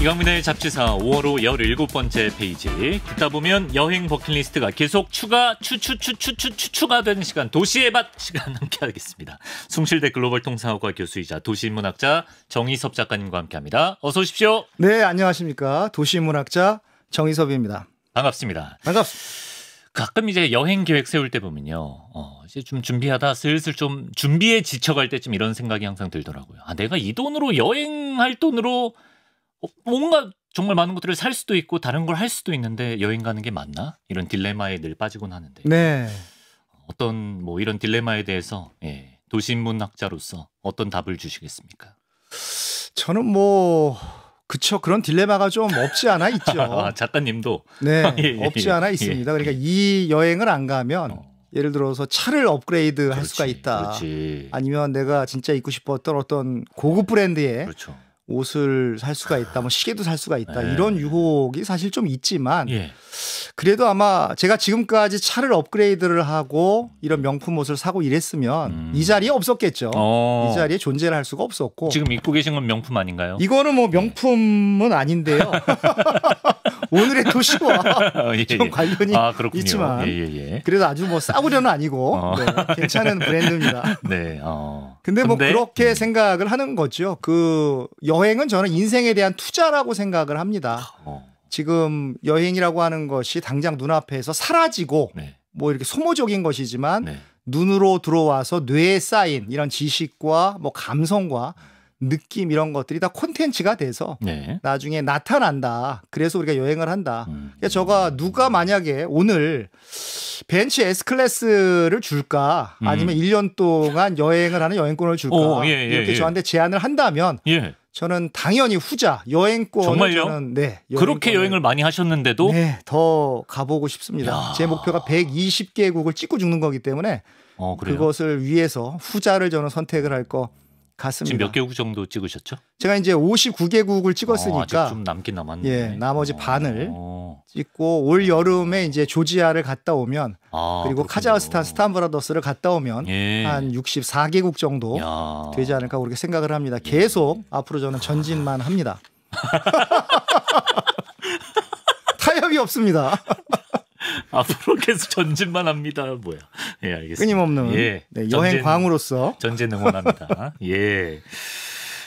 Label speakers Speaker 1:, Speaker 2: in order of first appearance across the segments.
Speaker 1: 이강민의 잡지사 5월호 17번째 페이지. 듣다 보면 여행 버킷리스트가 계속 추가되는 시간, 도시의 맛 시간 함께하겠습니다. 숭실대 글로벌 통상학과 교수이자 도시인문학자 정희섭 작가님과 함께합니다. 어서 오십시오.
Speaker 2: 네, 안녕하십니까. 도시인문학자 정희섭입니다.
Speaker 1: 반갑습니다.
Speaker 2: 반갑습니다.
Speaker 1: 가끔 이제 여행 계획 세울 때 보면요, 이제 좀 준비하다 슬슬 좀 준비에 지쳐갈 때쯤 이런 생각이 항상 들더라고요. 아, 내가 이 돈으로 여행할 돈으로 뭔가 정말 많은 것들을 살 수도 있고 다른 걸 할 수도 있는데 여행 가는 게 맞나? 이런 딜레마에 늘 빠지곤 하는데.
Speaker 2: 네.
Speaker 1: 어떤 이런 딜레마에 대해서 도시인문학자로서 어떤 답을 주시겠습니까?
Speaker 2: 저는 그쵸. 그런 딜레마가 좀 없지 않아 있죠.
Speaker 1: 아, 작가님도?
Speaker 2: 네,
Speaker 1: 예.
Speaker 2: 없지 않아 있습니다. 그러니까 이 여행을 안 가면 예를 들어서 차를 업그레이드 할 수가 있다.
Speaker 1: 그렇지.
Speaker 2: 아니면 내가 진짜 입고 싶었던 어떤 고급 브랜드의
Speaker 1: 그렇죠.
Speaker 2: 옷을 살 수가 있다. 시계도 살 수가 있다.
Speaker 1: 네.
Speaker 2: 이런 유혹이 사실 좀 있지만
Speaker 1: 예.
Speaker 2: 그래도 아마 제가 지금까지 차를 업그레이드를 하고 이런 명품 옷을 사고 이랬으면 이 자리에 없었겠죠. 이 자리에 존재를 할 수가 없었고.
Speaker 1: 지금 입고 계신 건 명품 아닌가요?
Speaker 2: 이거는 명품은 아닌데요. 오늘의 도시와 좀 관련이 있지만 그래도 아주 싸구려는 아니고 네, 괜찮은 브랜드입니다.
Speaker 1: 네.
Speaker 2: 근데 그렇게 생각을 하는 거죠. 그 여행은 저는 인생에 대한 투자라고 생각을 합니다. 지금 여행이라고 하는 것이 당장 눈앞에서 사라지고
Speaker 1: 네.
Speaker 2: 이렇게 소모적인 것이지만
Speaker 1: 네.
Speaker 2: 눈으로 들어와서 뇌에 쌓인 이런 지식과 감성과 느낌 이런 것들이 다 콘텐츠가 돼서
Speaker 1: 네.
Speaker 2: 나중에 나타난다. 그래서 우리가 여행을 한다. 그러니까 누가 만약에 오늘 벤츠 S클래스를 줄까 아니면 1년 동안 여행을 하는 여행권을 줄까 이렇게 저한테 제안을 한다면 저는 당연히 후자 여행권을
Speaker 1: 정말요?
Speaker 2: 저는
Speaker 1: 그렇게 여행을 많이 하셨는데도
Speaker 2: 더 가보고 싶습니다.
Speaker 1: 야.
Speaker 2: 제 목표가 120개국을 찍고 죽는 거기 때문에 그것을 위해서 후자를 저는 선택을 할 것 같습니다.
Speaker 1: 지금 몇 개국 정도 찍으셨죠?
Speaker 2: 제가 이제 59개국을 찍었으니까
Speaker 1: 아직 좀 남긴 남았네.
Speaker 2: 나머지 반을 찍고 올 여름에 이제 조지아를 갔다 오면 그리고
Speaker 1: 그렇군요.
Speaker 2: 카자흐스탄 스탄브라더스를 갔다 오면 한 64개국 정도 되지 않을까 그렇게 생각을 합니다. 계속 앞으로 저는 전진만 합니다. 타협이 없습니다.
Speaker 1: 앞으로 계속 전진만 합니다. 뭐야? 알겠습니다.
Speaker 2: 끊임없는 여행 광으로서
Speaker 1: 전진 응원합니다.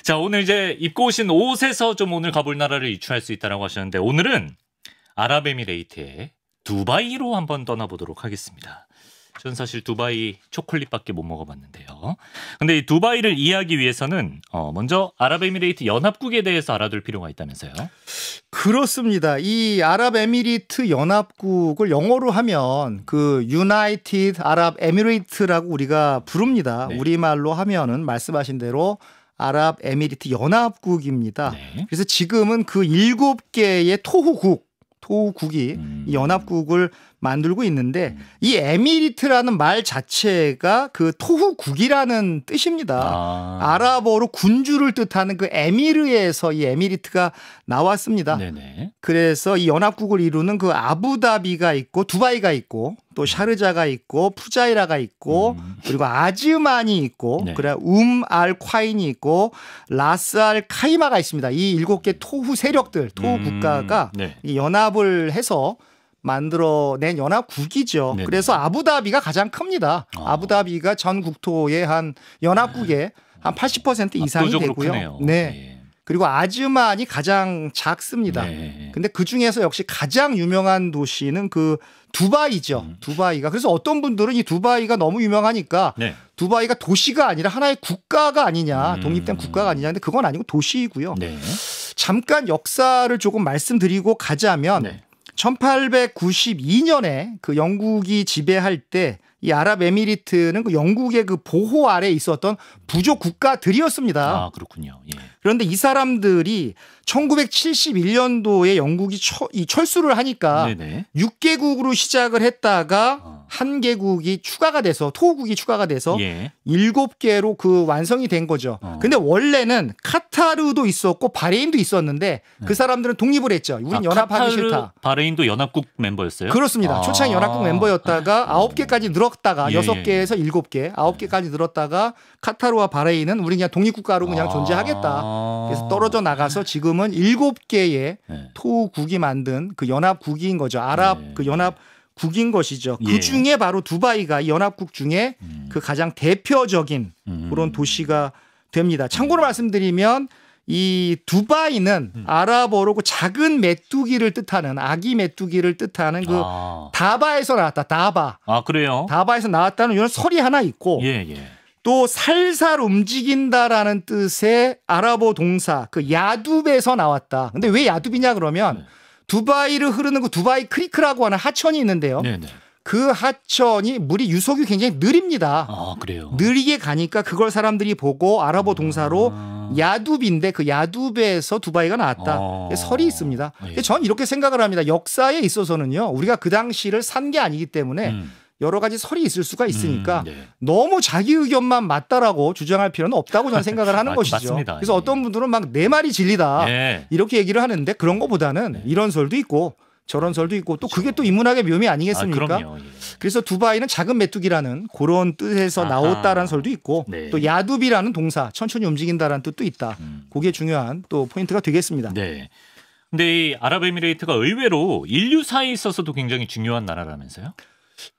Speaker 1: 자, 오늘 이제 입고 오신 옷에서 좀 오늘 가볼 나라를 유추할 수 있다라고 하셨는데 오늘은 아랍에미레이트의 두바이로 한번 떠나보도록 하겠습니다. 전 사실 두바이 초콜릿밖에 못 먹어봤는데요. 근데 이 두바이를 이해하기 위해서는 먼저 아랍에미레이트 연합국에 대해서 알아둘 필요가 있다면서요?
Speaker 2: 그렇습니다. 이 아랍에미리트 연합국을 영어로 하면 그 United Arab Emirates라고 우리가 부릅니다.
Speaker 1: 네.
Speaker 2: 우리말로 하면은 말씀하신 대로 아랍에미리트 연합국입니다.
Speaker 1: 네.
Speaker 2: 그래서 지금은 그 7개의 토후국이 이 연합국을 만들고 있는데 이 에미리트라는 말 자체가 그 토후국이라는 뜻입니다. 아랍어로 군주를 뜻하는 그 에미르에서 이 에미리트가 나왔습니다.
Speaker 1: 네네.
Speaker 2: 그래서 이 연합국을 이루는 그 아부다비가 있고 두바이가 있고 또 샤르자가 있고 푸자이라가 있고 그리고 아즈만이 있고 그래 알 콰인이 있고 라스 알 카이마가 있습니다. 이 7개 토후 세력들, 토후 국가가 이 연합을 해서 만들어낸 연합국이죠.
Speaker 1: 네네.
Speaker 2: 그래서 아부다비가 가장 큽니다. 아부다비가 전 국토의 한 연합국의 한 80% 이상이 되고요.
Speaker 1: 크네요.
Speaker 2: 네. 그리고 아즈만이 가장 작습니다. 근데 그 중에서 역시 가장 유명한 도시는 그 두바이죠. 두바이가. 그래서 어떤 분들은 이 두바이가 너무 유명하니까 두바이가 도시가 아니라 하나의 국가가 아니냐, 독립된 국가가 아니냐. 근데 그건 아니고 도시이고요. 잠깐 역사를 조금 말씀드리고 가자면 1892년에 그 영국이 지배할 때 이 아랍에미리트는 그 영국의 그 보호 아래에 있었던 부족 국가들이었습니다.
Speaker 1: 그렇군요.
Speaker 2: 그런데 이 사람들이 1971년도에 영국이 이 철수를 하니까 6개국으로 시작을 했다가 한 개국이 추가가 돼서 토호국이 추가가 돼서 7개로 그 완성이 된 거죠. 근데 원래는 카타르도 있었고 바레인도 있었는데 그 사람들은 독립을 했죠. 우린 연합하기 싫다.
Speaker 1: 바레인도 연합국 멤버였어요?
Speaker 2: 그렇습니다. 초창 연합국 멤버였다가 9개까지 늘었다가 6개에서 7개, 9개까지 늘었다가 카타르와 바레인은 우리 그냥 독립국가로 그냥 존재하겠다. 그래서 떨어져 나가서 지금은 7개의 토호국이 만든 그 연합국인 거죠. 아랍 그 연합국인 것이죠. 그 중에 바로 두바이가 연합국 중에 그 가장 대표적인 그런 도시가 됩니다. 참고로 말씀드리면 이 두바이는 아랍어로 그 작은 메뚜기를 뜻하는 아기 메뚜기를 뜻하는 그 다바에서 나왔다. 다바.
Speaker 1: 그래요?
Speaker 2: 다바에서 나왔다는 이런 설이 하나 있고 또 살살 움직인다라는 뜻의 아랍어 동사 그 야둡에서 나왔다. 근데 왜 야둡이냐 그러면 두바이를 흐르는 그 두바이 크리크라고 하는 하천이 있는데요. 그 하천이 물이 유속이 굉장히 느립니다.
Speaker 1: 그래요?
Speaker 2: 느리게 가니까 그걸 사람들이 보고 아랍어 동사로 야둡인데 그 야둡에서 두바이가 나왔다. 설이 있습니다. 저는 이렇게 생각을 합니다. 역사에 있어서는요. 우리가 그 당시를 산 게 아니기 때문에 여러 가지 설이 있을 수가 있으니까 너무 자기 의견만 맞다라고 주장할 필요는 없다고 저는 생각을 하는 것이죠.
Speaker 1: 맞습니다.
Speaker 2: 그래서 어떤 분들은 막 내 말이 진리다 이렇게 얘기를 하는데 그런 것보다는 이런 설도 있고 저런 설도 있고 또 그게 또 인문학의 묘미 아니겠습니까? 그래서 두바이는 작은 메뚜기라는 그런 뜻에서 나왔다라는 설도 있고 또 야둡이라는 동사 천천히 움직인다라는 뜻도 있다. 그게 중요한 또 포인트가 되겠습니다.
Speaker 1: 네. 근데 이 아랍에미레이트가 의외로 인류사에 있어서도 굉장히 중요한 나라라면서요?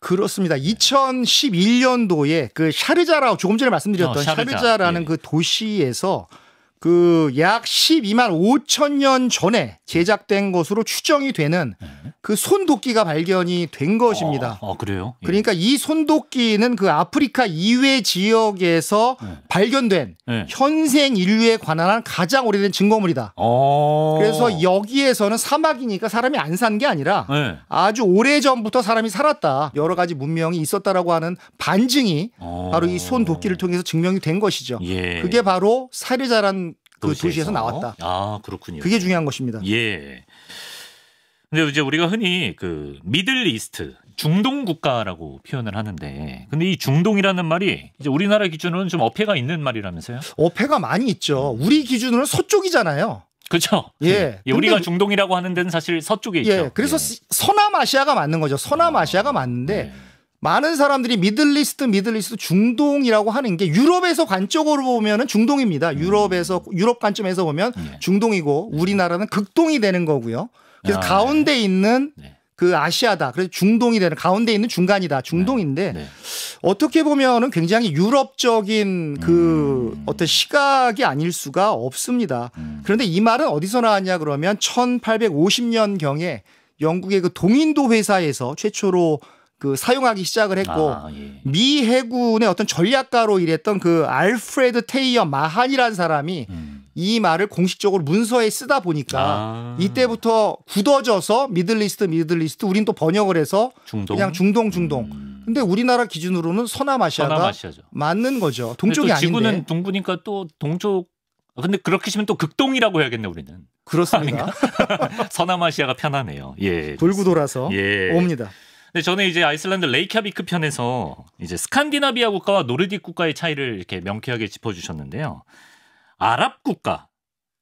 Speaker 2: 그렇습니다. 2011년도에 그 샤르자라고 조금 전에 말씀드렸던 샤르자라는 그 도시에서 그 약 12만 5천 년 전에 제작된 것으로 추정이 되는 그 손도끼가 발견이 된 것입니다.
Speaker 1: 그래요?
Speaker 2: 그러니까 이 손도끼는 그 아프리카 이외 지역에서 발견된 현생 인류에 관한 가장 오래된 증거물이다. 그래서 여기에서는 사막이니까 사람이 안 산 게 아니라 아주 오래전부터 사람이 살았다. 여러 가지 문명이 있었다라고 하는 반증이 바로 이 손도끼를 통해서 증명이 된 것이죠. 그게 바로 사르자란 그 도시에서 나왔다.
Speaker 1: 그렇군요.
Speaker 2: 그게 중요한 것입니다.
Speaker 1: 근데 이제 우리가 흔히 그 미들 이스트, 중동 국가라고 표현을 하는데, 근데 이 중동이라는 말이 이제 우리나라 기준으로는 좀 어폐가 있는 말이라면서요?
Speaker 2: 어폐가 많이 있죠. 우리 기준으로는 서쪽이잖아요.
Speaker 1: 그렇죠. 우리가 중동이라고 하는 데는 사실 서쪽에 있죠.
Speaker 2: 그래서 서남아시아가 맞는 거죠. 서남아시아가 맞는데 많은 사람들이 미들리스트 중동이라고 하는 게 유럽에서 관점으로 보면은 중동입니다. 유럽 관점에서 보면 중동이고 우리나라는 극동이 되는 거고요. 그래서 가운데 있는 그 아시아다. 그래서 중동이 되는 가운데 있는 중간이다. 중동인데 어떻게 보면은 굉장히 유럽적인 그 어떤 시각이 아닐 수가 없습니다. 그런데 이 말은 어디서 나왔냐 그러면 1850년경에 영국의 그 동인도 회사에서 최초로 그 사용하기 시작을 했고 미 해군의 어떤 전략가로 일했던 그 알프레드 테이어 마한이라는 사람이 이 말을 공식적으로 문서에 쓰다 보니까 이때부터 굳어져서 미들리스트 우린 또 번역을 해서 그냥 중동. 근데 우리나라 기준으로는 서남아시아가 맞는 거죠. 동쪽이 아닌데.
Speaker 1: 지구는 동부니까 또 동쪽. 근데 그렇게 치면 또 극동이라고 해야겠네 우리는.
Speaker 2: 그렇습니다.
Speaker 1: 서남아시아가 편하네요.
Speaker 2: 돌고 돌아서 옵니다.
Speaker 1: 근데 저는 이제 아이슬란드 레이캬비크 편에서 이제 스칸디나비아 국가와 노르딕 국가의 차이를 이렇게 명쾌하게 짚어주셨는데요. 아랍 국가,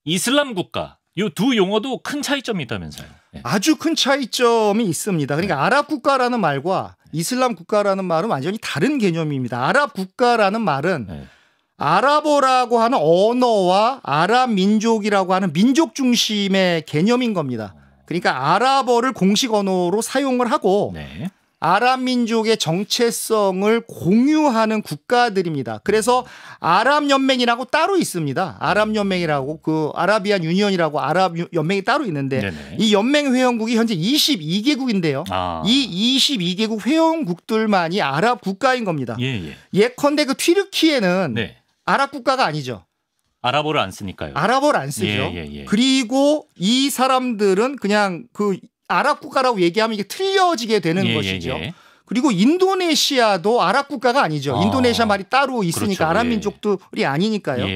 Speaker 1: 이슬람 국가, 이 두 용어도 큰 차이점이 있다면서요?
Speaker 2: 아주 큰 차이점이 있습니다. 그러니까 아랍 국가라는 말과 이슬람 국가라는 말은 완전히 다른 개념입니다. 아랍 국가라는 말은 아랍어라고 하는 언어와 아랍 민족이라고 하는 민족 중심의 개념인 겁니다. 그러니까 아랍어를 공식 언어로 사용을 하고 아랍 민족의 정체성을 공유하는 국가들입니다. 그래서 아랍 연맹이라고 따로 있습니다. 아랍 연맹이라고 그 아라비안 유니언이라고 아랍 연맹이 따로 있는데 이 연맹 회원국이 현재 22개국인데요. 이 22개국 회원국들만이 아랍 국가인 겁니다. 예컨대 그 튀르키예는 아랍 국가가 아니죠.
Speaker 1: 아랍어를 안 쓰니까요.
Speaker 2: 아랍어를 안 쓰죠. 그리고 이 사람들은 그냥 그 아랍 국가라고 얘기하면 이게 틀려지게 되는 것이죠. 그리고 인도네시아도 아랍 국가가 아니죠. 인도네시아 말이 따로 있으니까 아랍 민족들이 아니니까요.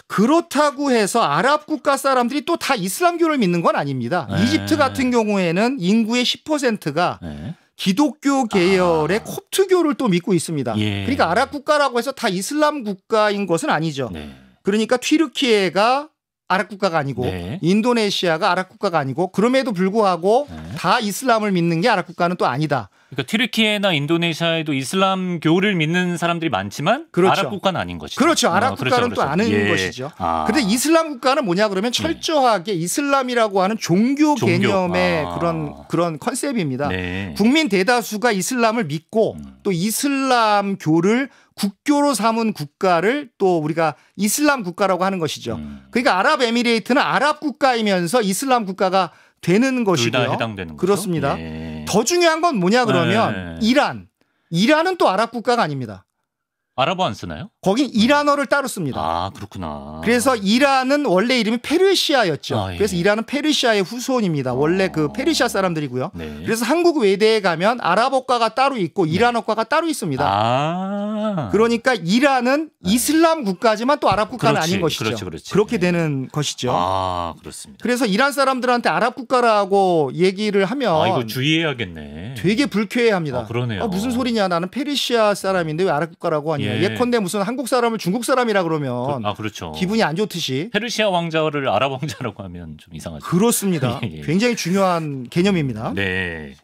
Speaker 2: 그렇다고 해서 아랍 국가 사람들이 또 다 이슬람교를 믿는 건 아닙니다. 이집트 같은 경우에는 인구의 10%가 기독교 계열의 콥트교를 또 믿고 있습니다.
Speaker 1: 예.
Speaker 2: 그러니까 아랍 국가라고 해서 다 이슬람 국가인 것은 아니죠.
Speaker 1: 네.
Speaker 2: 그러니까 튀르키예가 아랍 국가가 아니고
Speaker 1: 네.
Speaker 2: 인도네시아가 아랍 국가가 아니고 그럼에도 불구하고
Speaker 1: 네.
Speaker 2: 다 이슬람을 믿는 게 아랍 국가는 또 아니다.
Speaker 1: 그러니까 튀르키예나 인도네시아에도 이슬람교를 믿는 사람들이 많지만
Speaker 2: 그렇죠.
Speaker 1: 아랍 국가는 아닌 것이죠.
Speaker 2: 그렇죠. 아랍 국가는
Speaker 1: 그렇죠.
Speaker 2: 또 아는
Speaker 1: 예.
Speaker 2: 것이죠. 그런데 이슬람 국가는 뭐냐 그러면 철저하게 이슬람이라고 하는 종교 개념의 그런 컨셉입니다.
Speaker 1: 네.
Speaker 2: 국민 대다수가 이슬람을 믿고 또 이슬람교를 국교로 삼은 국가를 또 우리가 이슬람 국가라고 하는 것이죠. 그러니까 아랍에미레이트는 아랍 국가이면서 이슬람 국가가 되는 것이고요.
Speaker 1: 둘 다 해당되는 거죠.
Speaker 2: 그렇습니다.
Speaker 1: 예.
Speaker 2: 더 중요한 건 뭐냐 그러면 이란은 또 아랍 국가가 아닙니다.
Speaker 1: 아랍어 안 쓰나요?
Speaker 2: 거긴 이란어를 따로 씁니다.
Speaker 1: 아, 그렇구나.
Speaker 2: 그래서 이란은 원래 이름이 페르시아였죠.
Speaker 1: 아, 예.
Speaker 2: 그래서 이란은 페르시아의 후손입니다. 원래 그 페르시아 사람들이고요.
Speaker 1: 네.
Speaker 2: 그래서 한국 외대에 가면 아랍어과가 따로 있고 이란어과가 따로 있습니다.
Speaker 1: 아.
Speaker 2: 그러니까 이란은 이슬람 국가지만 또 아랍 국가는
Speaker 1: 그렇지,
Speaker 2: 아닌 것이죠.
Speaker 1: 그렇지.
Speaker 2: 그렇게 되는 것이죠.
Speaker 1: 아, 그렇습니다.
Speaker 2: 그래서 이란 사람들한테 아랍 국가라고 얘기를 하면
Speaker 1: 아, 이거 주의해야겠네.
Speaker 2: 되게 불쾌해합니다.
Speaker 1: 아, 그러네요.
Speaker 2: 무슨 소리냐? 나는 페르시아 사람인데 왜 아랍 국가라고 하냐?
Speaker 1: 예.
Speaker 2: 예컨대 무슨 한국 사람을 중국 사람이라 그러면
Speaker 1: 그렇죠.
Speaker 2: 기분이 안 좋듯이.
Speaker 1: 페르시아 왕자를 아랍 왕자라고 하면 좀 이상하죠.
Speaker 2: 그렇습니다.
Speaker 1: 예.
Speaker 2: 굉장히 중요한 개념입니다.
Speaker 1: 네.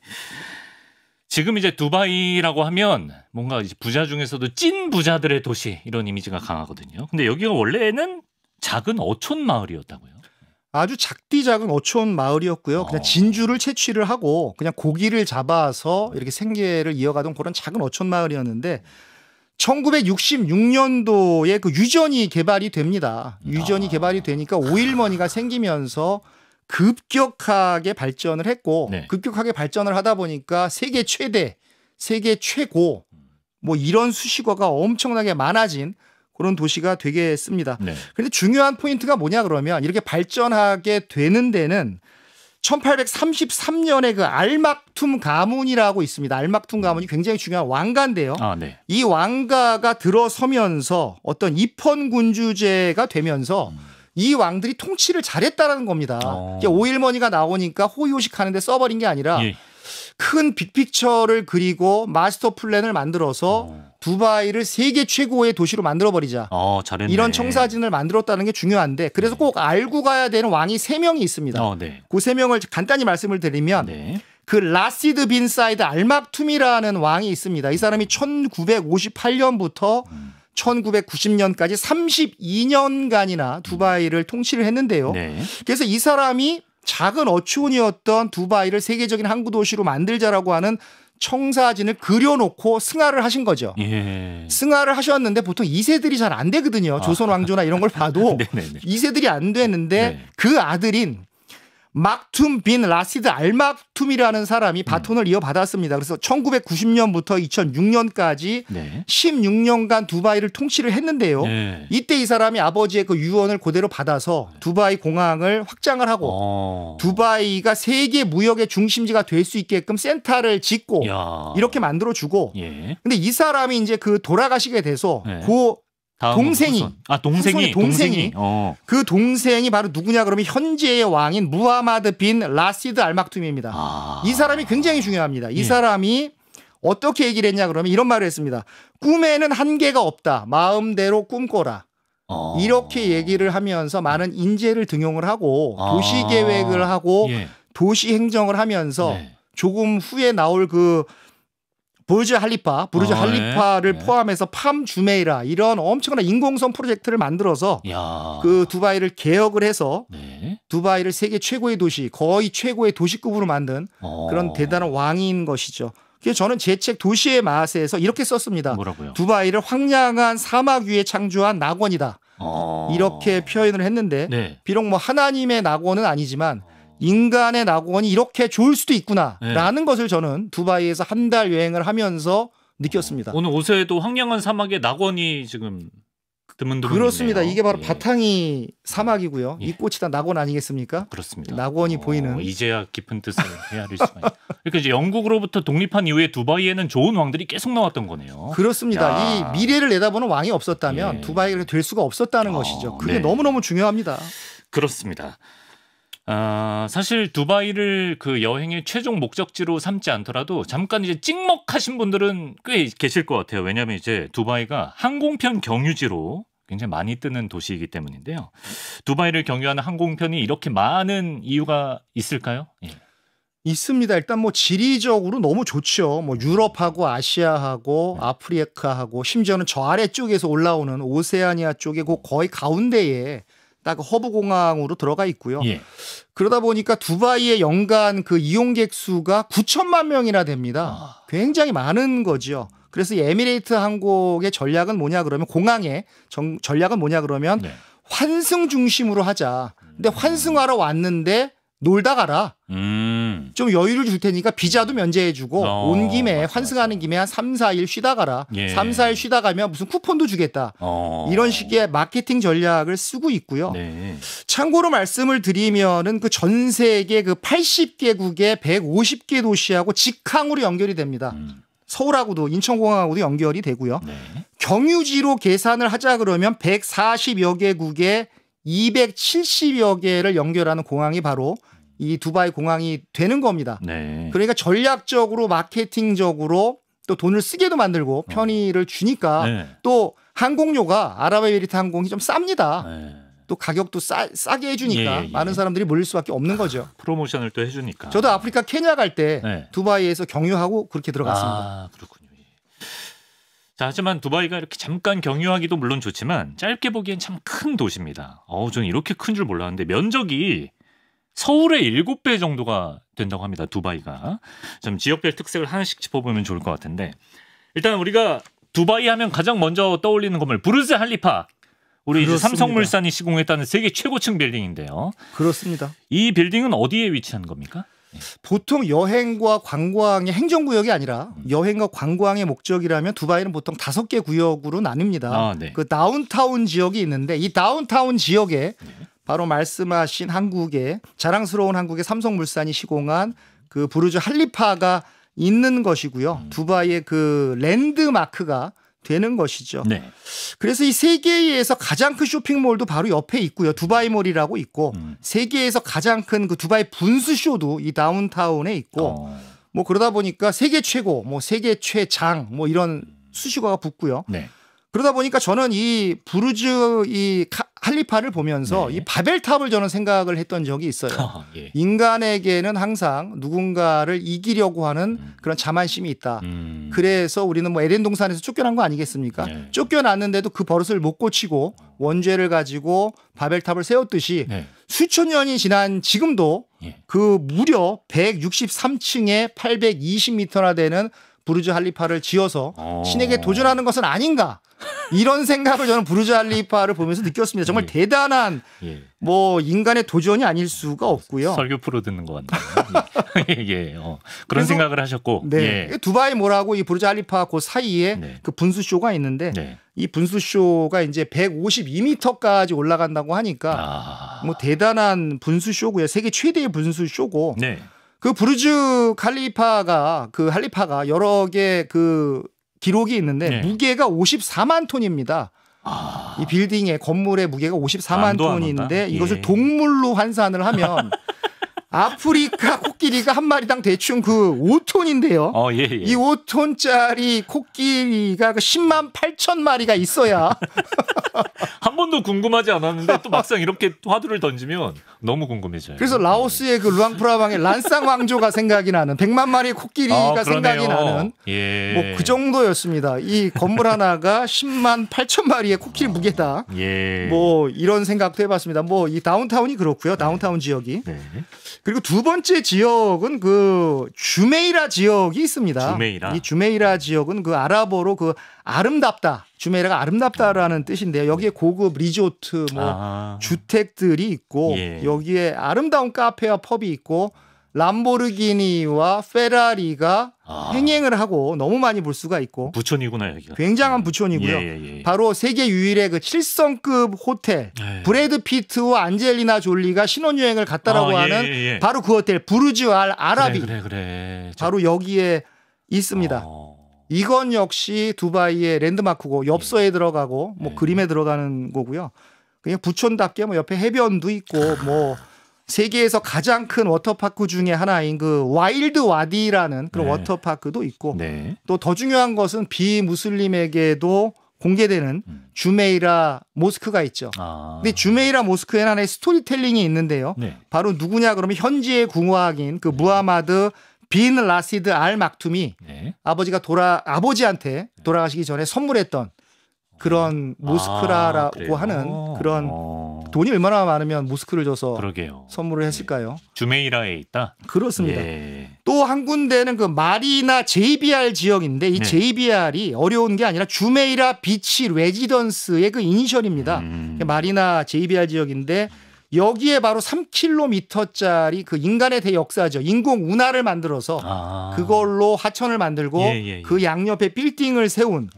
Speaker 1: 지금 이제 두바이라고 하면 뭔가 이제 부자 중에서도 찐 부자들의 도시 이런 이미지가 강하거든요. 근데 여기가 원래는 작은 어촌 마을이었다고요.
Speaker 2: 아주 작디 작은 어촌 마을이었고요. 그냥 진주를 채취를 하고 그냥 고기를 잡아서 이렇게 생계를 이어가던 그런 작은 어촌 마을이었는데 1966년도에 그 유전이 개발이 됩니다. 유전이 개발이 되니까 오일머니가 생기면서 급격하게 발전을 했고
Speaker 1: 네.
Speaker 2: 급격하게 발전을 하다 보니까 세계 최대, 세계 최고 뭐 이런 수식어가 엄청나게 많아진 그런 도시가 되겠습니다.
Speaker 1: 네.
Speaker 2: 그런데 중요한 포인트가 뭐냐 그러면 이렇게 발전하게 되는 데는 1833년에 그 알막툼 가문이라고 있습니다. 알막툼 가문이 굉장히 중요한 왕가인데요.
Speaker 1: 아, 네.
Speaker 2: 이 왕가가 들어서면서 어떤 입헌군주제가 되면서 이 왕들이 통치를 잘했다라는 겁니다. 오일머니가 나오니까 호의호식 하는데 써버린 게 아니라
Speaker 1: 예.
Speaker 2: 큰 빅픽처를 그리고 마스터 플랜을 만들어서 두바이를 세계 최고의 도시로 만들어버리자.
Speaker 1: 잘했네.
Speaker 2: 이런 청사진을 만들었다는 게 중요한데 그래서 꼭 알고 가야 되는 왕이 3명이 있습니다.
Speaker 1: 네.
Speaker 2: 그 3명을 간단히 말씀을 드리면
Speaker 1: 네.
Speaker 2: 그 라시드 빈 사이드 알막툼이라는 왕이 있습니다. 이 사람이 1958년부터 1990년까지 32년간이나 두바이를 통치를 했는데요.
Speaker 1: 네.
Speaker 2: 그래서 이 사람이 작은 어촌이었던 두바이를 세계적인 항구 도시로 만들자라고 하는 청사진을 그려놓고 승하를 하신 거죠.
Speaker 1: 예.
Speaker 2: 승하를 하셨는데 보통 2세들이 잘 안 되거든요. 조선 왕조나 이런 걸 봐도 2세들이 안 되는데 그 아들인 막툼 빈 라시드 알막툼이라는 사람이 바톤을 이어받았습니다. 그래서 1990년부터 2006년까지 16년간 두바이를 통치를 했는데요. 이때 이 사람이 아버지의 그 유언을 그대로 받아서 두바이 공항을 확장을 하고 두바이가 세계 무역의 중심지가 될 수 있게끔 센터를 짓고 이렇게 만들어주고 근데 이 사람이 이제 그 돌아가시게 돼서 그 동생이 그 동생이 바로 누구냐 그러면 현재의 왕인 무하마드 빈 라시드 알막툼입니다. 이 사람이 굉장히 중요합니다. 이 사람이 어떻게 얘기를 했냐 그러면 이런 말을 했습니다. 꿈에는 한계가 없다. 마음대로 꿈꿔라. 이렇게 얘기를 하면서 많은 인재를 등용을 하고 도시 계획을 하고 도시 행정을 하면서 조금 후에 나올 그 부르즈 할리파를 포함해서 팜 주메이라 이런 엄청난 인공섬 프로젝트를 만들어서 그 두바이를 개혁을 해서 두바이를 세계 최고의 도시, 거의 최고의 도시급으로 만든 그런 대단한 왕인 것이죠. 그래서 저는 제 책 도시의 맛에서 이렇게 썼습니다.
Speaker 1: 뭐라고요?
Speaker 2: 두바이를 황량한 사막 위에 창조한 낙원이다. 이렇게 표현을 했는데 비록 뭐 하나님의 낙원은 아니지만 인간의 낙원이 이렇게 좋을 수도 있구나라는 것을 저는 두바이에서 한 달 여행을 하면서 느꼈습니다.
Speaker 1: 오늘 옷에도 황량한 사막에 낙원이 지금 드문드문
Speaker 2: 그렇습니다.
Speaker 1: 있네요.
Speaker 2: 이게 바로 바탕이 사막이고요. 이 꽃이 다 낙원 아니겠습니까?
Speaker 1: 그렇습니다.
Speaker 2: 낙원이 보이는.
Speaker 1: 이제야 깊은 뜻을 헤아릴 수가 있어요. 그러니까 이제 영국으로부터 독립한 이후에 두바이에는 좋은 왕들이 계속 나왔던 거네요.
Speaker 2: 그렇습니다. 이 미래를 내다보는 왕이 없었다면 두바이가 될 수가 없었다는 것이죠. 그게 너무너무 중요합니다.
Speaker 1: 그렇습니다. 사실 두바이를 그 여행의 최종 목적지로 삼지 않더라도 잠깐 이제 찍먹하신 분들은 꽤 계실 것 같아요. 왜냐하면 이제 두바이가 항공편 경유지로 굉장히 많이 뜨는 도시이기 때문인데요. 두바이를 경유하는 항공편이 이렇게 많은 이유가 있을까요? 예.
Speaker 2: 있습니다. 일단 뭐 지리적으로 너무 좋죠. 뭐 유럽하고 아시아하고 아프리카하고 심지어는 저 아래쪽에서 올라오는 오세아니아 쪽에 그 거의 가운데에 딱 허브 공항으로 들어가 있고요.
Speaker 1: 예.
Speaker 2: 그러다 보니까 두바이의 연간 그 이용객 수가 9천만 명이나 됩니다. 굉장히 많은 거죠. 그래서 이 에미레이트 항공의 전략은 뭐냐 그러면 공항의 전략은 뭐냐 그러면
Speaker 1: 네.
Speaker 2: 환승 중심으로 하자. 근데 환승하러 왔는데 놀다 가라. 좀 여유를 줄 테니까 비자도 면제해주고 온 김에 환승하는 김에 한 3, 4일 쉬다 가라.
Speaker 1: 예.
Speaker 2: 3, 4일 쉬다 가면 무슨 쿠폰도 주겠다. 이런 식의 마케팅 전략을 쓰고 있고요.
Speaker 1: 네.
Speaker 2: 참고로 말씀을 드리면은 그 전 세계 그 80개국의 150개 도시하고 직항으로 연결이 됩니다. 서울하고도 인천공항하고도 연결이 되고요.
Speaker 1: 네.
Speaker 2: 경유지로 계산을 하자 그러면 140여 개국에 270여 개를 연결하는 공항이 바로 이 두바이 공항이 되는 겁니다.
Speaker 1: 네.
Speaker 2: 그러니까 전략적으로 마케팅적으로 또 돈을 쓰게도 만들고 편의를 주니까
Speaker 1: 네.
Speaker 2: 또 항공료가 아랍에미리트 항공이 좀 쌉니다.
Speaker 1: 네.
Speaker 2: 또 가격도 싸게 해주니까
Speaker 1: 예.
Speaker 2: 많은 사람들이 몰릴 수밖에 없는 거죠.
Speaker 1: 프로모션을 또 해주니까.
Speaker 2: 저도 아프리카 케냐 갈 때
Speaker 1: 네.
Speaker 2: 두바이에서 경유하고 그렇게 들어갔습니다.
Speaker 1: 그렇군요. 자, 하지만 두바이가 이렇게 잠깐 경유하기도 물론 좋지만 짧게 보기엔 참 큰 도시입니다. 저는 이렇게 큰 줄 몰랐는데 면적이 서울의 7배 정도가 된다고 합니다. 두바이가. 좀 지역별 특색을 하나씩 짚어보면 좋을 것 같은데 일단 우리가 두바이 하면 가장 먼저 떠올리는 건물 부르즈 할리파. 우리 이제 삼성물산이 시공했다는 세계 최고층 빌딩인데요.
Speaker 2: 그렇습니다.
Speaker 1: 이 빌딩은 어디에 위치한 겁니까?
Speaker 2: 보통 여행과 관광의 행정구역이 아니라 여행과 관광의 목적이라면 두바이는 보통 5개 구역으로 나뉩니다.
Speaker 1: 네.
Speaker 2: 그 다운타운 지역이 있는데 이 다운타운 지역에 바로 말씀하신 한국의 자랑스러운 한국의 삼성물산이 시공한 그 부르즈 할리파가 있는 것이고요. 두바이의 그 랜드마크가 되는 것이죠.
Speaker 1: 네.
Speaker 2: 그래서 이 세계에서 가장 큰 쇼핑몰도 바로 옆에 있고요. 두바이몰이라고 있고 세계에서 가장 큰 그 두바이 분수쇼도 이 다운타운에 있고 뭐 그러다 보니까 세계 최고, 뭐 세계 최장 뭐 이런 수식어가 붙고요.
Speaker 1: 네.
Speaker 2: 그러다 보니까 저는 이 부르즈 이 할리파를 보면서 이 바벨탑을 저는 생각을 했던 적이 있어요.
Speaker 1: 예.
Speaker 2: 인간에게는 항상 누군가를 이기려고 하는 그런 자만심이 있다. 그래서 우리는 뭐 에덴 동산에서 쫓겨난 거 아니겠습니까?
Speaker 1: 네.
Speaker 2: 쫓겨났는데도 그 버릇을 못 고치고 원죄를 가지고 바벨탑을 세웠듯이 수천 년이 지난 지금도 그 무려 163층에 820m나 되는 부르즈 할리파를 지어서 신에게 도전하는 것은 아닌가. 이런 생각을 저는 부르즈 할리파를 보면서 느꼈습니다. 정말 대단한 뭐 인간의 도전이 아닐 수가 없고요.
Speaker 1: 설교 프로 듣는 것 같네요. 그런 생각을 하셨고.
Speaker 2: 네. 두바이 몰하고 이 부르즈 할리파 그 사이에 그 분수쇼가 있는데 이 분수쇼가 이제 152m까지 올라간다고 하니까 뭐 대단한 분수쇼고요. 세계 최대의 분수쇼고. 그 부르즈 할리파가 여러 개 그 기록이 있는데 무게가 54만 톤입니다. 이 빌딩의 건물의 무게가 54만 톤인데 이것을 동물로 환산을 하면 아프리카 코끼리가 한 마리당 대충 그 5톤인데요. 이 5톤짜리 코끼리가 그 10만 8천 마리가 있어야
Speaker 1: 한 번도 궁금하지 않았는데 또 막상 이렇게 화두를 던지면 너무 궁금해져요.
Speaker 2: 그래서 라오스의 그 루앙프라방의 란쌍 왕조가 생각이 나는 100만 마리의 코끼리가 생각이 나는 뭐 그 정도였습니다. 이 건물 하나가 10만 8천 마리의 코끼리 무게다. 뭐 이런 생각도 해봤습니다. 뭐 이 다운타운이 그렇고요. 다운타운 지역이. 그리고 두 번째 지역은 그 주메이라 지역이 있습니다. 이 주메이라 지역은 그 아랍어로 그 아름답다. 주메이라가 아름답다라는 뜻인데요. 여기에 고급 리조트 뭐 주택들이 있고 여기에 아름다운 카페와 펍이 있고 람보르기니와 페라리가 행행을 하고 너무 많이 볼 수가 있고
Speaker 1: 부촌이구나 여기가.
Speaker 2: 굉장한 부촌이고요. 바로 세계 유일의 그 7성급 호텔 브래드 피트와 안젤리나 졸리가 신혼여행을 갔다라고 하는 바로 그 호텔 부르즈 알 아라비.
Speaker 1: 그래.
Speaker 2: 바로 여기에 있습니다. 이건 역시 두바이의 랜드마크고 엽서에 들어가고 뭐 그림에 들어가는 거고요. 그냥 부촌답게 뭐 옆에 해변도 있고 뭐 세계에서 가장 큰 워터파크 중에 하나인 그 와일드 와디라는 그런
Speaker 1: 네.
Speaker 2: 워터파크도 있고
Speaker 1: 네.
Speaker 2: 또 더 중요한 것은 비무슬림에게도 공개되는 주메이라 모스크가 있죠. 근데 주메이라 모스크에는 하나의 스토리텔링이 있는데요.
Speaker 1: 네.
Speaker 2: 바로 누구냐 그러면 현지의 궁화인 그 무하마드 빈 라시드 알 막툼이
Speaker 1: 네.
Speaker 2: 아버지한테 돌아가시기 전에 선물했던 그런 모스크라라고 하는 그런 돈이 얼마나 많으면 모스크를 줘서
Speaker 1: 그러게요.
Speaker 2: 선물을 했을까요?
Speaker 1: 주메이라에 있다.
Speaker 2: 그렇습니다.
Speaker 1: 예.
Speaker 2: 또 한 군데는 그 마리나 JBR 지역인데 이
Speaker 1: 네.
Speaker 2: JBR이 어려운 게 아니라 주메이라 비치 레지던스의 그 이니셜입니다. 마리나 JBR 지역인데 여기에 바로 3km짜리 그 인간의 대역사죠. 인공 운하를 만들어서 그걸로 하천을 만들고 그 양옆에 빌딩을 세운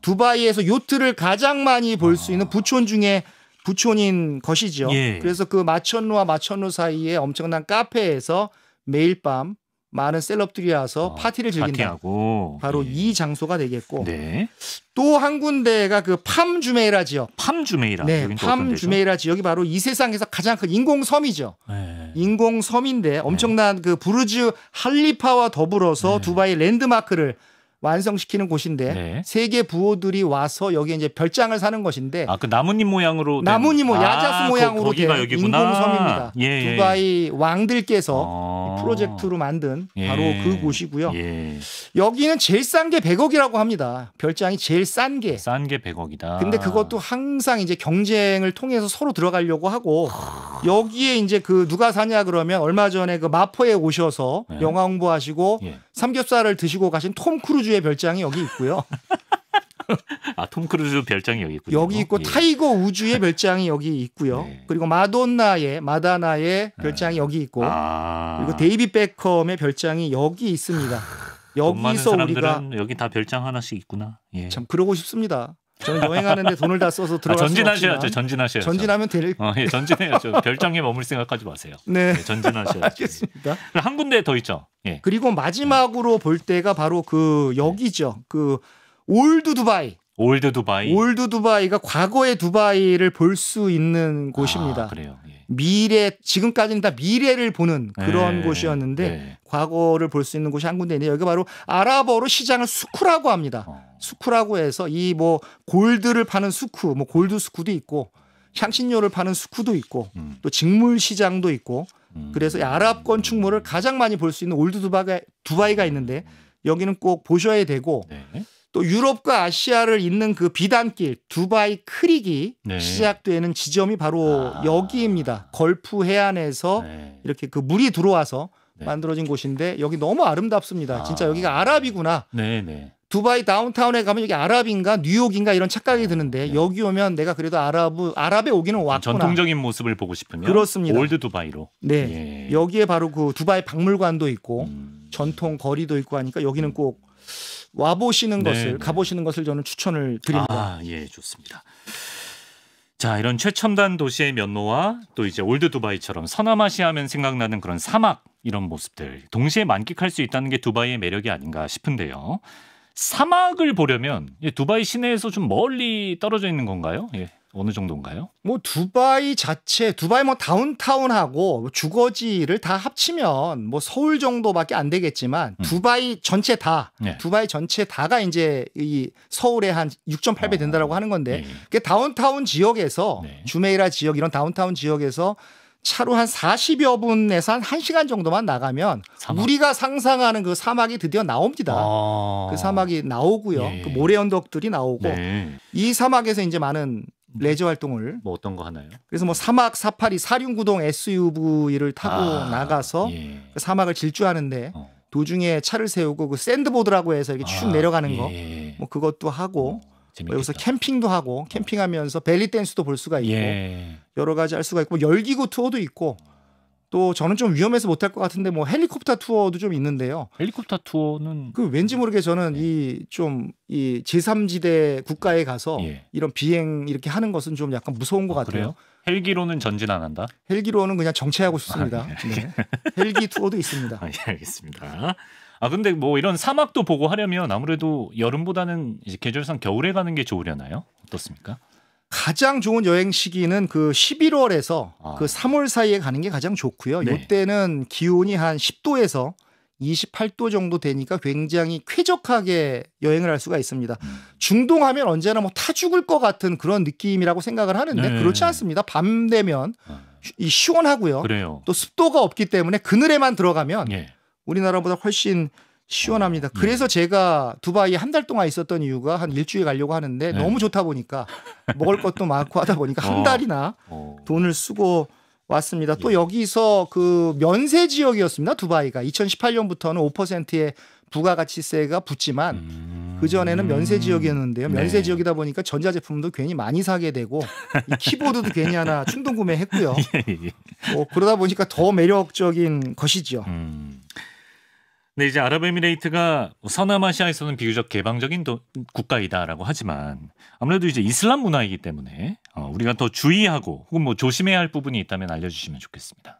Speaker 2: 두바이에서 요트를 가장 많이 볼 수 있는 부촌 중에 부촌인 것이죠.
Speaker 1: 예.
Speaker 2: 그래서 그 마천루와 마천루 사이에 엄청난 카페에서 매일 밤 많은 셀럽들이 와서 파티를 즐긴다.
Speaker 1: 파티하고.
Speaker 2: 바로 이 장소가 되겠고
Speaker 1: 네.
Speaker 2: 또 한 군데가 그 팜 주메이라 지역.
Speaker 1: 팜 주메이라.
Speaker 2: 네, 팜 주메이라 지역이 바로 이 세상에서 가장 큰 인공섬이죠.
Speaker 1: 네.
Speaker 2: 인공섬인데 엄청난 그 부르즈 할리파와 더불어서 두바이 랜드마크를 완성시키는 곳인데
Speaker 1: 네.
Speaker 2: 세계 부호들이 와서 여기에 이제 별장을 사는 것인데
Speaker 1: 그 나뭇잎 모양으로
Speaker 2: 나뭇잎 야자수 모양으로 된 인공섬입니다.
Speaker 1: 예.
Speaker 2: 두바이 왕들께서 프로젝트로 만든 바로 그 곳이고요.
Speaker 1: 예.
Speaker 2: 여기는 제일 싼 게 100억이라고 합니다. 별장이 제일 싼 게.
Speaker 1: 싼 게 100억이다.
Speaker 2: 근데 그것도 항상 이제 경쟁을 통해서 서로 들어가려고 하고 여기에 이제 그 누가 사냐 그러면 얼마 전에 그 마포에 오셔서 영화 홍보하시고 삼겹살을 드시고 가신 톰 크루즈의 별장이 여기 있고요.
Speaker 1: 톰 크루즈 별장이 여기 있군요.
Speaker 2: 여기 있고 타이거 우즈의 별장이 여기 있고요. 그리고 마다나의 별장이 여기 있고 그리고 데이비 베컴의 별장이 여기 있습니다. 여기서 우리가
Speaker 1: 여기 다 별장 하나씩 있구나. 예.
Speaker 2: 참 그러고 싶습니다. 저는 여행하는데 돈을 다 써서 들어갈 수
Speaker 1: 전진하셔야죠. 전진하셔야죠.
Speaker 2: 전진하면 될.
Speaker 1: 전진해야죠. 별장에 머물 생각하지 마세요.
Speaker 2: 네.
Speaker 1: 전진하셔야죠.
Speaker 2: 알겠습니다.
Speaker 1: 한 군데 더 있죠. 예.
Speaker 2: 그리고 마지막으로 볼 때가 바로 그 여기죠. 그 올드 두바이.
Speaker 1: 올드 두바이.
Speaker 2: 올드 두바이가 과거의 두바이를 볼 수 있는 곳입니다.
Speaker 1: 그래요. 예.
Speaker 2: 지금까지는 다 미래를 보는 그런 곳이었는데 과거를 볼 수 있는 곳이 한 군데 있는데 여기가 바로 아랍어로 시장을 수쿠라고 합니다. 수쿠라고 해서 이 뭐 골드를 파는 수쿠, 뭐 골드 수쿠도 있고 향신료를 파는 수쿠도 있고 또 직물 시장도 있고 그래서 이 아랍 건축물을 가장 많이 볼 수 있는 올드 두바이가 있는데 여기는 꼭 보셔야 되고 또 유럽과 아시아를 잇는 그 비단길 두바이 크릭이 시작되는 지점이 바로 여기입니다. 걸프 해안에서 이렇게 그 물이 들어와서 만들어진 곳인데 여기 너무 아름답습니다. 진짜 여기가 아랍이구나. 두바이 다운타운에 가면 여기 아랍인가 뉴욕인가 이런 착각이 드는데 여기 오면 내가 그래도 아랍에 오기는 왔구나.
Speaker 1: 전통적인 모습을 보고 싶으면
Speaker 2: 그렇습니다.
Speaker 1: 올드 두바이로.
Speaker 2: 네. 여기에 바로 그 두바이 박물관도 있고 전통 거리도 있고 하니까 여기는 꼭 와보시는 것을 가보시는 것을 저는 추천을 드립니다.
Speaker 1: 예, 좋습니다. 자, 이런 최첨단 도시의 면모와 또 이제 올드 두바이처럼 서남아시아 하면 생각나는 그런 사막 이런 모습들 동시에 만끽할 수 있다는 게 두바이의 매력이 아닌가 싶은데요. 사막을 보려면 두바이 시내에서 좀 멀리 떨어져 있는 건가요? 예. 어느 정도인가요?
Speaker 2: 뭐 두바이 뭐 다운타운하고 주거지를 다 합치면 뭐 서울 정도밖에 안 되겠지만 두바이 전체 다가 이제 이 서울의 한 6.8배 된다라고 하는 건데 그게 다운타운 지역에서 주메이라 지역 이런 다운타운 지역에서 차로 한 40여 분에서 한 1시간 정도만 나가면 우리가 상상하는 그 사막이 드디어 나옵니다. 그 사막이 나오고요. 그 모래 언덕들이 나오고 이 사막에서 이제 많은 레저 활동을
Speaker 1: 뭐 어떤 거 하나요?
Speaker 2: 그래서 뭐 사막 사파리 4륜구동 SUV를 타고 나가서 그 사막을 질주하는데 도중에 차를 세우고 그 샌드보드라고 해서 이렇게 쭉 내려가는 거 뭐 그것도 하고 뭐 여기서 캠핑도 하고 캠핑하면서 벨리 댄스도 볼 수가 있고 여러 가지 할 수가 있고 제기구 투어도 있고 또 저는 좀 위험해서 못할 것 같은데 뭐 헬리콥터 투어도 좀 있는데요.
Speaker 1: 헬리콥터 투어는
Speaker 2: 그 왠지 모르게 저는 이 제3지대 국가에 가서 이런 비행 이렇게 하는 것은 좀 약간 무서운 것 같아요.
Speaker 1: 그래요? 헬기로는 전진 안 한다?
Speaker 2: 헬기로는 그냥 정체하고 싶습니다. 헬기 투어도 있습니다.
Speaker 1: 알겠습니다. 근데 뭐 이런 사막도 보고 하려면 아무래도 여름보다는 이제 계절상 겨울에 가는 게 좋으려나요? 어떻습니까?
Speaker 2: 가장 좋은 여행 시기는 그 11월에서 그 3월 사이에 가는 게 가장 좋고요.
Speaker 1: 네.
Speaker 2: 이때는 기온이 한 10도에서 28도 정도 되니까 굉장히 쾌적하게 여행을 할 수가 있습니다. 중동하면 언제나 뭐 타 죽을 것 같은 그런 느낌이라고 생각을 하는데
Speaker 1: 네.
Speaker 2: 그렇지 않습니다. 밤 되면 시원하고요.
Speaker 1: 그래요.
Speaker 2: 또 습도가 없기 때문에 그늘에만 들어가면
Speaker 1: 예.
Speaker 2: 우리나라보다 훨씬 시원합니다. 그래서 제가 두바이에 한 달 동안 있었던 이유가 한 일주일 가려고 하는데 너무 좋다 보니까 먹을 것도 많고 하다 보니까 한 달이나 돈을 쓰고 왔습니다. 또 여기서 그 면세 지역이었습니다. 두바이가 2018년부터는 5%의 부가가치세가 붙지만 그전에는 면세 지역이었는데요. 면세 지역이다 보니까 전자제품도 괜히 많이 사게 되고 이 키보드도 괜히 하나 충동 구매했고요. 그러다 보니까 더 매력적인 것이죠.
Speaker 1: 네, 이제 아랍에미레이트가 서남아시아에서는 비교적 개방적인 국가이다라고 하지만 아무래도 이제 이슬람 문화이기 때문에 우리가 더 주의하고 혹은 뭐 조심해야 할 부분이 있다면 알려주시면 좋겠습니다.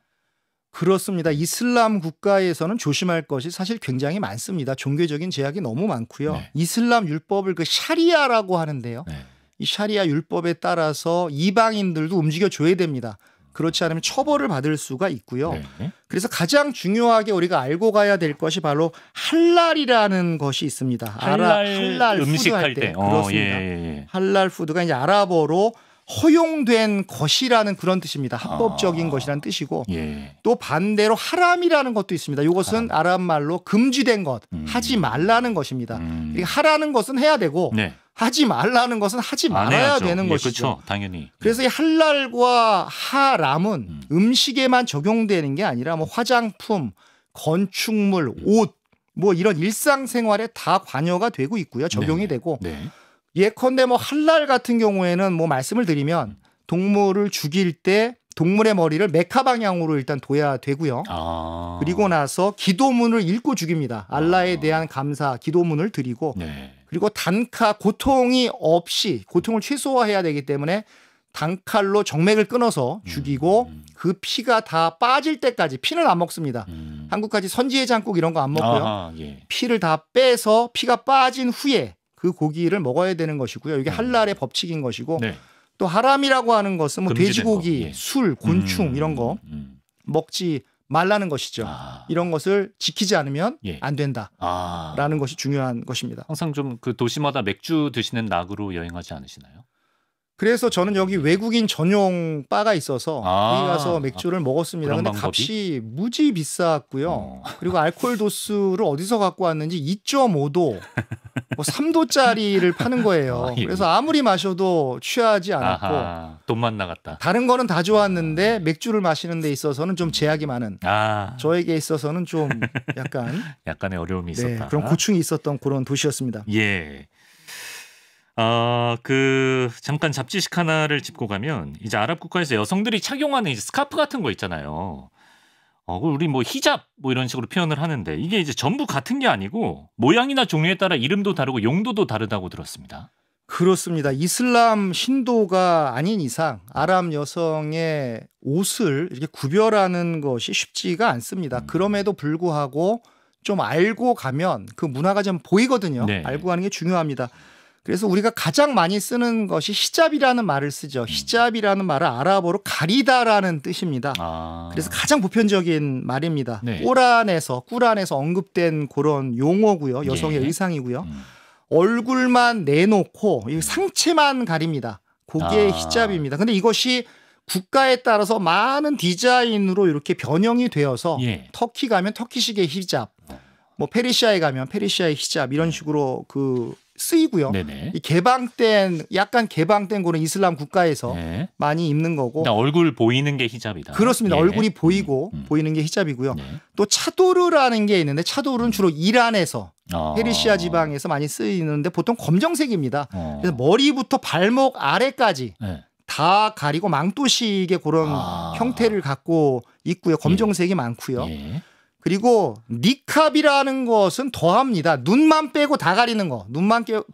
Speaker 2: 그렇습니다. 이슬람 국가에서는 조심할 것이 사실 굉장히 많습니다. 종교적인 제약이 너무 많고요.
Speaker 1: 네.
Speaker 2: 이슬람 율법을 그 샤리아라고 하는데요.
Speaker 1: 네.
Speaker 2: 이 샤리아 율법에 따라서 이방인들도 움직여줘야 됩니다. 그렇지 않으면 처벌을 받을 수가 있고요.
Speaker 1: 네.
Speaker 2: 그래서 가장 중요하게 우리가 알고 가야 될 것이 바로 할랄이라는 것이 있습니다. 할랄
Speaker 1: 음식
Speaker 2: 푸드
Speaker 1: 할 때.
Speaker 2: 그렇습니다.
Speaker 1: 예.
Speaker 2: 할랄 푸드가 이제 아랍어로 허용된 것이라는 그런 뜻입니다. 합법적인 것이라는 뜻이고 또 반대로 하람이라는 것도 있습니다. 이것은 아랍 말로 금지된 것, 하지 말라는 것입니다. 하라는 것은 해야 되고 하지 말라는 것은 하지 말아야 되는 것이죠.
Speaker 1: 그렇죠. 당연히.
Speaker 2: 그래서 이 할랄과 하람은 음식에만 적용되는 게 아니라 뭐 화장품, 건축물, 옷, 뭐 이런 일상생활에 다 관여가 되고 있고요. 적용이 되고. 예컨대 뭐 할랄 같은 경우에는 뭐 말씀을 드리면 동물을 죽일 때 동물의 머리를 메카 방향으로 일단 둬야 되고요. 그리고 나서 기도문을 읽고 죽입니다. 알라에 대한 감사, 기도문을 드리고 그리고 단칼 고통이 없이 고통을 최소화해야 되기 때문에 단칼로 정맥을 끊어서 죽이고 그 피가 다 빠질 때까지 피는 안 먹습니다. 한국까지 선지해장국 이런 거 안 먹고요. 피를 다 빼서 피가 빠진 후에 그 고기를 먹어야 되는 것이고요. 이게 할랄의 법칙인 것이고 또 하람이라고 하는 것은 뭐 돼지고기, 술, 곤충 이런 거 먹지 말라는 것이죠. 이런 것을 지키지 않으면 안 된다라는 것이 중요한 것입니다.
Speaker 1: 항상 좀 그 도시마다 맥주 드시는 낙으로 여행하지 않으시나요?
Speaker 2: 그래서 저는 여기 외국인 전용 바가 있어서 거기 가서 맥주를 먹었습니다. 근데 값이 무지 비쌌고요. 그리고 알코올 도수를 어디서 갖고 왔는지 2.5도, 뭐 3도짜리를 파는 거예요. 그래서 아무리 마셔도 취하지 않았고
Speaker 1: 돈만 나갔다.
Speaker 2: 다른 거는 다 좋았는데 맥주를 마시는 데 있어서는 좀 제약이 많은 저에게 있어서는 좀
Speaker 1: 약간의 어려움이 있었다.
Speaker 2: 그런 고충이 있었던 그런 도시였습니다.
Speaker 1: 예. 잠깐 잡지식 하나를 짚고 가면 이제 아랍 국가에서 여성들이 착용하는 이제 스카프 같은 거 있잖아요. 우리 뭐 히잡 뭐 이런 식으로 표현을 하는데 이게 이제 전부 같은 게 아니고 모양이나 종류에 따라 이름도 다르고 용도도 다르다고 들었습니다.
Speaker 2: 그렇습니다. 이슬람 신도가 아닌 이상 아랍 여성의 옷을 이렇게 구별하는 것이 쉽지가 않습니다. 그럼에도 불구하고 좀 알고 가면 그 문화가 좀 보이거든요. 알고 가는 게 중요합니다. 그래서 우리가 가장 많이 쓰는 것이 히잡이라는 말을 쓰죠. 히잡이라는 말은 아랍어로 가리다라는 뜻입니다. 그래서 가장 보편적인 말입니다. 꾸란에서 언급된 그런 용어고요. 여성의 의상이고요. 얼굴만 내놓고 상체만 가립니다. 그게 히잡입니다. 근데 이것이 국가에 따라서 많은 디자인으로 이렇게 변형이 되어서 터키 가면 터키식의 히잡, 뭐 페르시아에 가면 페르시아의 히잡 이런 식으로 쓰이고요. 이 약간 개방된 그런 이슬람 국가에서 많이 입는 거고.
Speaker 1: 얼굴 보이는 게 히잡이다.
Speaker 2: 그렇습니다. 얼굴이 보이고 보이는 게 히잡이고요. 또 차도르라는 게 있는데 차도르는 주로 이란에서 페르시아 지방에서 많이 쓰이는데 보통 검정색입니다. 그래서 머리부터 발목 아래까지 다 가리고 망토식의 그런 형태를 갖고 있고요. 검정색이 많고요. 그리고 니캅이라는 것은 더합니다. 눈만 빼고 다 가리는 거. 눈만 빼고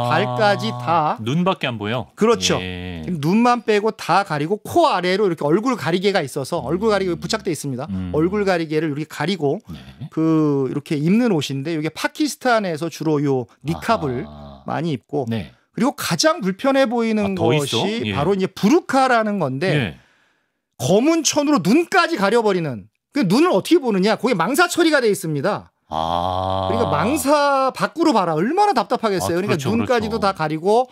Speaker 2: 발까지 다.
Speaker 1: 눈밖에 안 보여?
Speaker 2: 그렇죠. 눈만 빼고 다 가리고 코 아래로 이렇게 얼굴 가리개가 있어서 얼굴 가리개 부착돼 있습니다. 얼굴 가리개를 이렇게 가리고 이렇게 입는 옷인데 이게 파키스탄에서 주로 요 니캅을 많이 입고 그리고 가장 불편해 보이는 것이
Speaker 1: 예.
Speaker 2: 바로 이제 부르카라는 건데
Speaker 1: 예.
Speaker 2: 검은 천으로 눈까지 가려버리는. 그 눈을 어떻게 보느냐? 거기에 망사 처리가 돼 있습니다. 그러니까 망사 밖으로 봐라. 얼마나 답답하겠어요. 그러니까
Speaker 1: 그렇죠,
Speaker 2: 눈까지도 다 가리고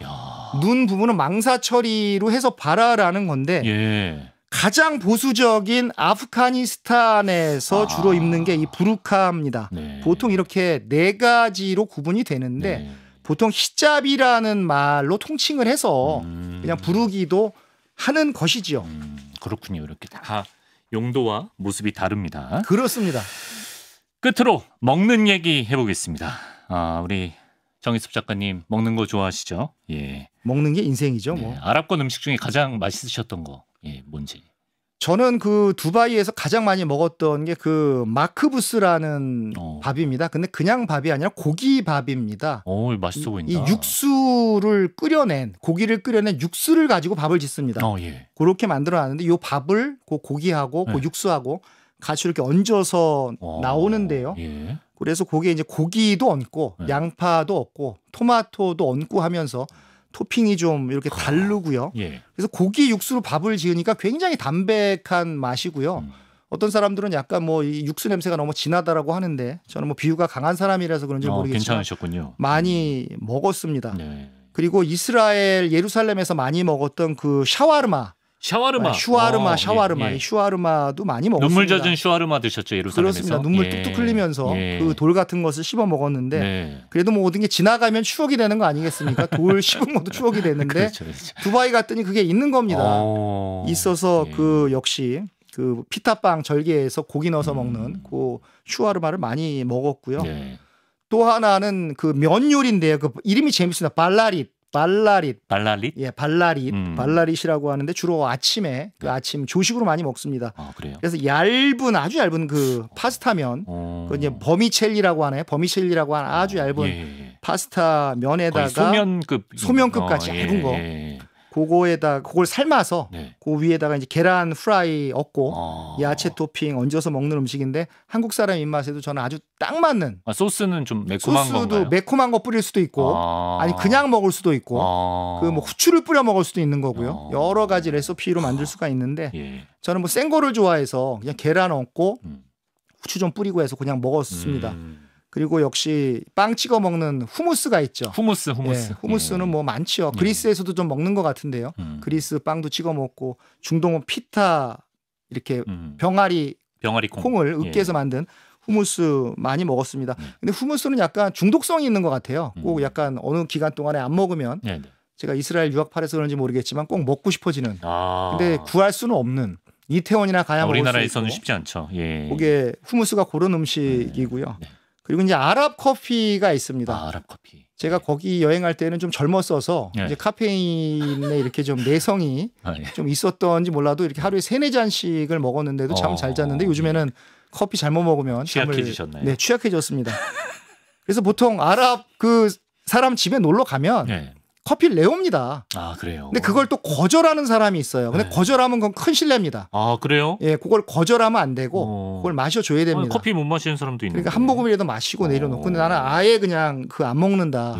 Speaker 2: 눈 부분은 망사 처리로 해서 봐라라는 건데
Speaker 1: 예.
Speaker 2: 가장 보수적인 아프가니스탄에서 주로 입는 게 이 부르카입니다.
Speaker 1: 네.
Speaker 2: 보통 이렇게 4가지로 구분이 되는데
Speaker 1: 네.
Speaker 2: 보통 히잡이라는 말로 통칭을 해서 그냥 부르기도 하는 것이죠.
Speaker 1: 그렇군요. 이렇게 다 용도와 모습이 다릅니다.
Speaker 2: 그렇습니다.
Speaker 1: 끝으로 먹는 얘기 해보겠습니다. 우리 정희섭 작가님 먹는 거 좋아하시죠? 예.
Speaker 2: 먹는 게 인생이죠.
Speaker 1: 네.
Speaker 2: 뭐.
Speaker 1: 아랍권 음식 중에 가장 맛있으셨던 거 뭔지.
Speaker 2: 저는 그 두바이에서 가장 많이 먹었던 게 그 마크부스라는 밥입니다. 근데 그냥 밥이 아니라 고기 밥입니다.
Speaker 1: 맛있어 보인다.
Speaker 2: 이 육수를 끓여낸 고기를 끓여낸 육수를 가지고 밥을 짓습니다.
Speaker 1: 예.
Speaker 2: 그렇게 만들어놨는데 이 밥을 그 고기하고 그 육수하고 같이 이렇게 얹어서 나오는데요.
Speaker 1: 예.
Speaker 2: 그래서 거기에 이제 고기도 얹고 양파도 얹고 토마토도 얹고 하면서 토핑이 좀 이렇게 다르고요.
Speaker 1: 예.
Speaker 2: 그래서 고기 육수로 밥을 지으니까 굉장히 담백한 맛이고요. 어떤 사람들은 약간 뭐 이 육수 냄새가 너무 진하다라고 하는데 저는 뭐 비유가 강한 사람이라서 그런지 모르겠지만
Speaker 1: 괜찮으셨군요.
Speaker 2: 많이 먹었습니다.
Speaker 1: 네.
Speaker 2: 그리고 이스라엘 예루살렘에서 많이 먹었던 그 샤와르마. 샤와르마.
Speaker 1: 예.
Speaker 2: 이 슈와르마도 많이 먹었습니다.
Speaker 1: 눈물 젖은 슈와르마 드셨죠, 예루살렘에서?
Speaker 2: 그렇습니다. 눈물 뚝뚝 흘리면서 그 돌 같은 것을 씹어 먹었는데 그래도 뭐 모든 게 지나가면 추억이 되는 거 아니겠습니까? 돌 씹은 것도 추억이 되는데
Speaker 1: 그렇죠.
Speaker 2: 두바이 갔더니 그게 있는 겁니다. 있어서 그 역시 그 피타빵 절개에서 고기 넣어서 먹는 그 슈와르마를 많이 먹었고요. 또 하나는 그 면 요리인데요. 그 이름이 재밌습니다. 발라릿. 예, 발라릿이라고 하는데 주로 아침에 그 아침 조식으로 많이 먹습니다.
Speaker 1: 그래요?
Speaker 2: 그래서 아주 얇은 그 파스타면, 그 이제 버미첼리라고 하나요? 버미첼리라고 하는 아주 얇은 파스타 면에다가 소면급까지 얇은 거. 그걸 삶아서 그 위에다가 이제 계란 프라이 얹고 야채 토핑 얹어서 먹는 음식인데 한국 사람 입맛에도 저는 아주 딱 맞는.
Speaker 1: 소스는 좀 매콤한 건가요?
Speaker 2: 소스도 매콤한 거 뿌릴 수도 있고 아니 그냥 먹을 수도 있고 그 뭐 후추를 뿌려 먹을 수도 있는 거고요. 여러 가지 레시피로 만들 수가 있는데 저는 뭐 센 거를 좋아해서 그냥 계란 얹고 후추 좀 뿌리고 해서 그냥 먹었습니다. 그리고 역시 빵 찍어 먹는 후무스가 있죠. 후무스는 뭐 많죠. 그리스에서도 좀 먹는 것 같은데요. 그리스 빵도 찍어 먹고 중동은 피타 이렇게 병아리 콩을 으깨서 만든 후무스 많이 먹었습니다. 근데 후무스는 약간 중독성이 있는 것 같아요. 꼭 약간 어느 기간 동안에 안 먹으면 제가 이스라엘 유학파라서 그런지 모르겠지만 꼭 먹고 싶어지는. 근데 구할 수는 없는. 이태원이나 가야 먹을 수 있고.
Speaker 1: 우리나라에서는 쉽지 않죠.
Speaker 2: 그게 후무스가 그런 음식이고요. 그리고 이제 아랍 커피가 있습니다.
Speaker 1: 아랍 커피.
Speaker 2: 제가 거기 여행할 때는 좀 젊었어서 이제 카페인에 이렇게 좀 내성이 좀 있었던지 몰라도 이렇게 하루에 3-4잔씩을 먹었는데도 잠 잘 잤는데 요즘에는 커피 잘못 먹으면
Speaker 1: 취약해지셨나요?
Speaker 2: 취약해졌습니다. 그래서 보통 아랍 그 사람 집에 놀러 가면 커피를 내옵니다.
Speaker 1: 그래요?
Speaker 2: 근데 그걸 또 거절하는 사람이 있어요. 근데 거절하면 그건 큰 실례입니다.
Speaker 1: 그래요?
Speaker 2: 예, 그걸 거절하면 안 되고 그걸 마셔줘야 됩니다.
Speaker 1: 커피 못 마시는 사람도 있는데.
Speaker 2: 그러니까 한 모금이라도 마시고 내려놓고. 근데 나는 아예 그냥 안 먹는다.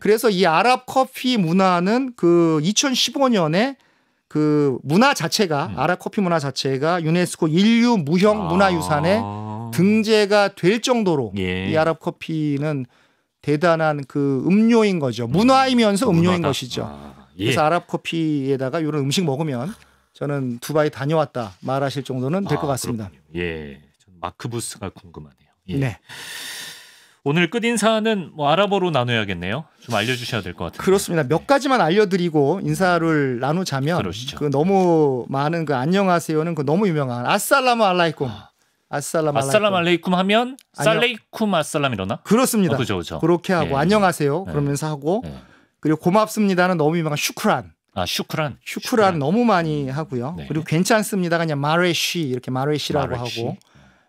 Speaker 2: 그래서 이 아랍 커피 문화는 그 2015년에 그 문화 자체가 아랍 커피 문화 자체가 유네스코 인류 무형 문화유산에 등재가 될 정도로 이 아랍 커피는 대단한 그 음료인 거죠. 문화이면서 음료인 것이죠. 그래서 아랍 커피에다가 이런 음식 먹으면 저는 두바이 다녀왔다 말하실 정도는 될 것 같습니다.
Speaker 1: 마크부스가 궁금하네요.
Speaker 2: 네.
Speaker 1: 오늘 끝인사는 뭐 아랍어로 나눠야겠네요. 좀 알려주셔야 될 것 같아요.
Speaker 2: 그렇습니다. 몇 가지만 알려드리고 인사를 나누자면 그 너무 많은 그 안녕하세요는 그 너무 유명한 아살라무 알라이쿰.
Speaker 1: 아살람 알레이쿰 하면 살레이쿰 아살람 이러나?
Speaker 2: 그렇습니다.
Speaker 1: 그죠.
Speaker 2: 그렇게 하고 안녕하세요 그러면서 하고 그리고 고맙습니다는 너무 유명한 슈크란. 슈크란 너무 많이 하고요. 그리고 괜찮습니다가 그냥 마레쉬 이렇게 마레쉬라고 하고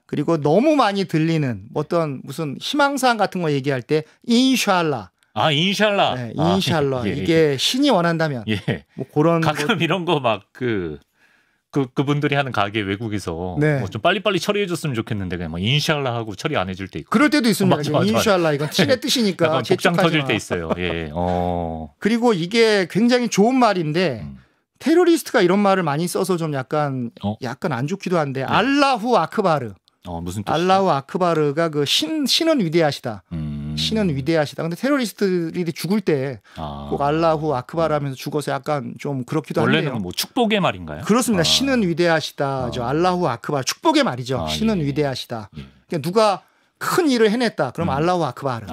Speaker 2: 그리고 너무 많이 들리는 어떤 무슨 희망사항 같은 거 얘기할 때 인샬라.
Speaker 1: 인샬라.
Speaker 2: 네, 인샬라. 이게 신이 원한다면. 뭐 그런
Speaker 1: 가끔 이런 거 막 그 그분들이 하는 가게 외국에서
Speaker 2: 네.
Speaker 1: 좀 빨리빨리 처리해줬으면 좋겠는데 그냥 막 인샬라 하고 처리 안 해줄 때 있고.
Speaker 2: 그럴 때도 있습니다.
Speaker 1: 맞아.
Speaker 2: 인샬라 이건 친의 뜻이니까
Speaker 1: 약간 복장 터질 때 있어요. 예.
Speaker 2: 그리고 이게 굉장히 좋은 말인데 테러리스트가 이런 말을 많이 써서 좀 약간 안 좋기도 한데 알라후 아크바르.
Speaker 1: 무슨 뜻이죠?
Speaker 2: 알라후 아크바르가 그 신은 위대하시다. 신은 위대하시다. 근데 테러리스트들이 죽을 때 꼭 알라후 아크바르 하면서 죽어서 약간 좀 그렇기도 한데요.
Speaker 1: 원래는 뭐 축복의 말인가요?
Speaker 2: 그렇습니다. 신은 위대하시다. 저 알라후 아크바르 축복의 말이죠. 신은 위대하시다. 그러니까 누가 큰 일을 해냈다. 그럼 알라후 아크바르.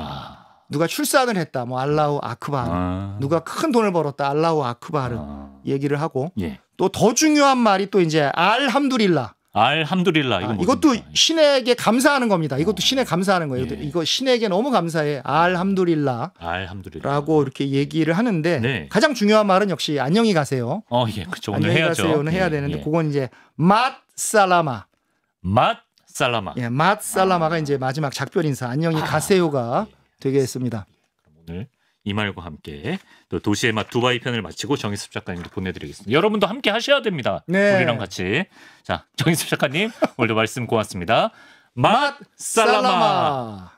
Speaker 2: 누가 출산을 했다. 뭐 알라후 아크바르. 누가 큰 돈을 벌었다. 알라후 아크바르. 얘기를 하고 또 더 중요한 말이 또 이제 알함두릴라.
Speaker 1: 알함두릴라.
Speaker 2: 이것도 신에게 감사하는 겁니다. 이것도 신에 감사하는 거예요. 이거 신에게 너무 감사해. 알함두릴라라고 이렇게 얘기를 하는데 가장 중요한 말은 역시 안녕히 가세요.
Speaker 1: 예, 그렇죠. 오늘
Speaker 2: 안녕히
Speaker 1: 해야죠.
Speaker 2: 가세요는 해야 되는데 그건 이제 맛살라마.
Speaker 1: 맛살라마.
Speaker 2: 예, 맛살라마가 이제 마지막 작별 인사. 안녕히 가세요가 되겠습니다.
Speaker 1: 그럼 오늘 이 말과 함께 또 도시의 맛 두바이 편을 마치고 정희섭 작가님도 보내드리겠습니다. 여러분도 함께 하셔야 됩니다. 우리랑 같이. 자, 정희섭 작가님 오늘도 말씀 고맙습니다. 맛살라마.